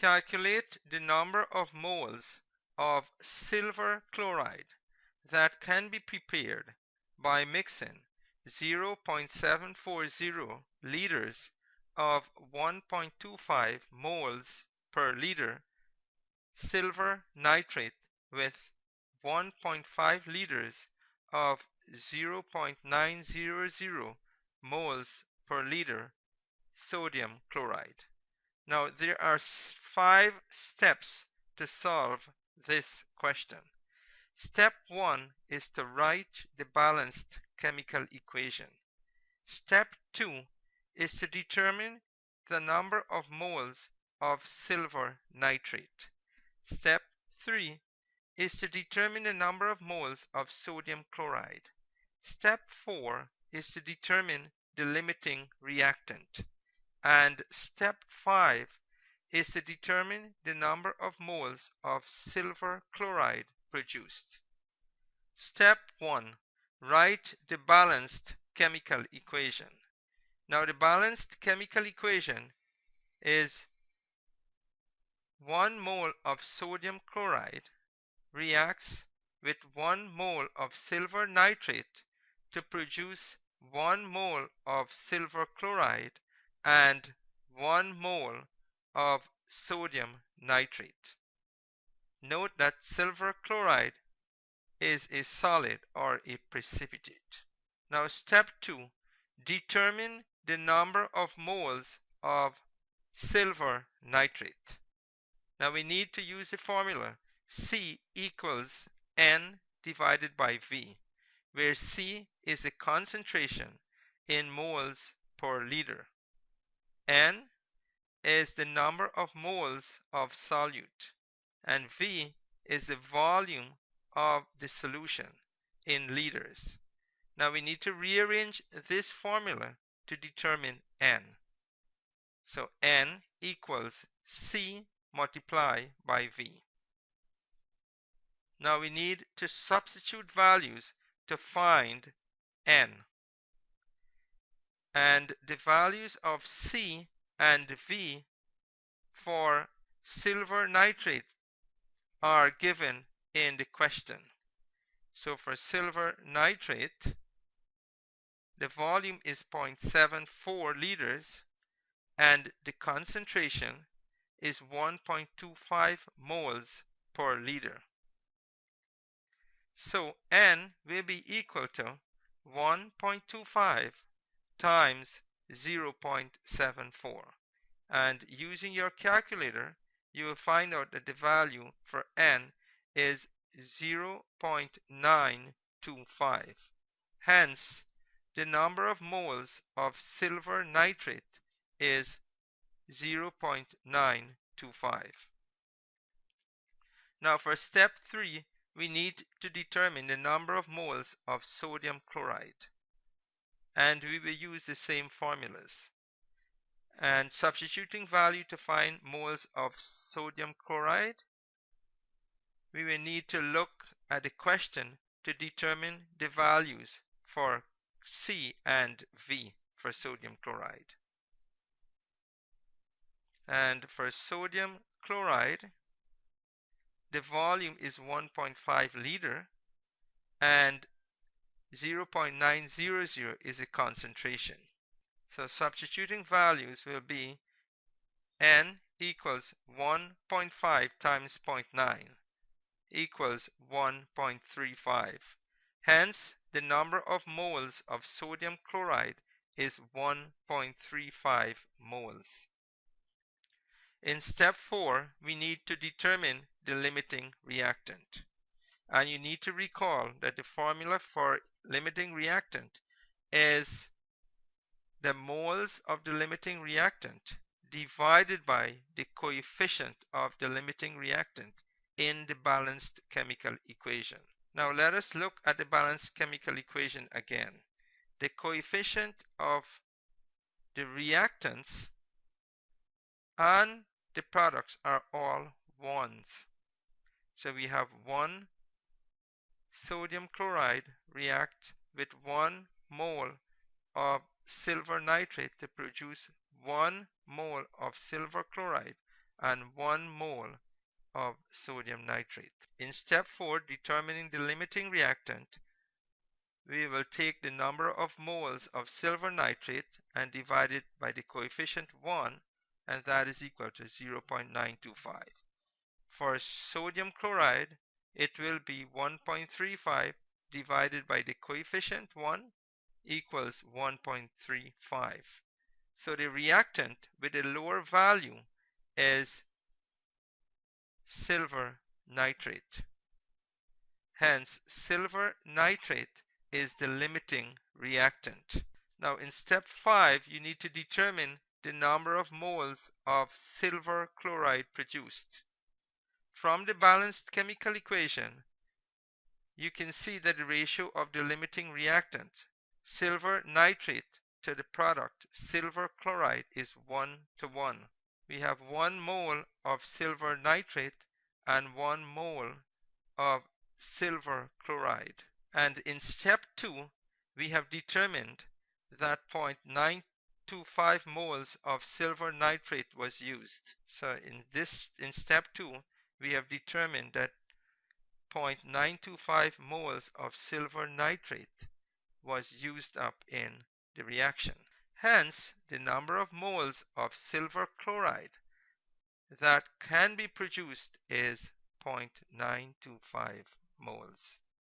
Calculate the number of moles of silver chloride that can be prepared by mixing 0.740 liters of 1.25 moles per liter silver nitrate with 1.5 liters of 0.900 moles per liter sodium chloride. Now there are 5 steps to solve this question. Step 1 is to write the balanced chemical equation. Step 2 is to determine the number of moles of silver nitrate. Step 3 is to determine the number of moles of sodium chloride. Step 4 is to determine the limiting reactant. And step 5 is to determine the number of moles of silver chloride produced. Step 1. Write the balanced chemical equation. Now the balanced chemical equation is 1 mole of sodium chloride reacts with 1 mole of silver nitrate to produce 1 mole of silver chloride and 1 mole of sodium nitrate. Note that silver chloride is a solid or a precipitate. Now step 2. Determine the number of moles of silver nitrate. Now we need to use the formula C equals N divided by V, where C is the concentration in moles per liter. N is the number of moles of solute, and V is the volume of the solution in liters. Now we need to rearrange this formula to determine N. So N equals C multiplied by V. Now we need to substitute values to find N. And the values of C and V for silver nitrate are given in the question. So for silver nitrate, the volume is 0.74 liters and the concentration is 1.25 moles per liter. So N will be equal to 1.25 times 0.74. And using your calculator, you will find out that the value for N is 0.925. Hence, the number of moles of silver nitrate is 0.925. Now for step 3, we need to determine the number of moles of sodium chloride. And we will use the same formulas. And substituting value to find moles of sodium chloride, we will need to look at the question to determine the values for C and V for sodium chloride. And for sodium chloride, the volume is 1.5 liter and 0.900 is a concentration. So substituting values will be N equals 1.5 times 0.9 equals 1.35. Hence, the number of moles of sodium chloride is 1.35 moles. In step 4, we need to determine the limiting reactant. And you need to recall that the formula for limiting reactant is the moles of the limiting reactant divided by the coefficient of the limiting reactant in the balanced chemical equation. Now let us look at the balanced chemical equation again. The coefficient of the reactants and the products are all ones. So we have 1 sodium chloride react with 1 mole of silver nitrate to produce 1 mole of silver chloride and 1 mole of sodium nitrate. In step 4, determining the limiting reactant, we will take the number of moles of silver nitrate and divide it by the coefficient 1, and that is equal to 0.925. For sodium chloride, it will be 1.35 divided by the coefficient 1 equals 1.35. So the reactant with a lower value is silver nitrate. Hence, silver nitrate is the limiting reactant. Now in step 5, you need to determine the number of moles of silver chloride produced. From the balanced chemical equation, you can see that the ratio of the limiting reactant, silver nitrate, to the product, silver chloride, is 1:1. We have 1 mole of silver nitrate and 1 mole of silver chloride. And in step 2, we have determined that 0.925 moles of silver nitrate was used. So in step 2, we have determined that 0.925 moles of silver nitrate was used up in the reaction. Hence, the number of moles of silver chloride that can be produced is 0.925 moles.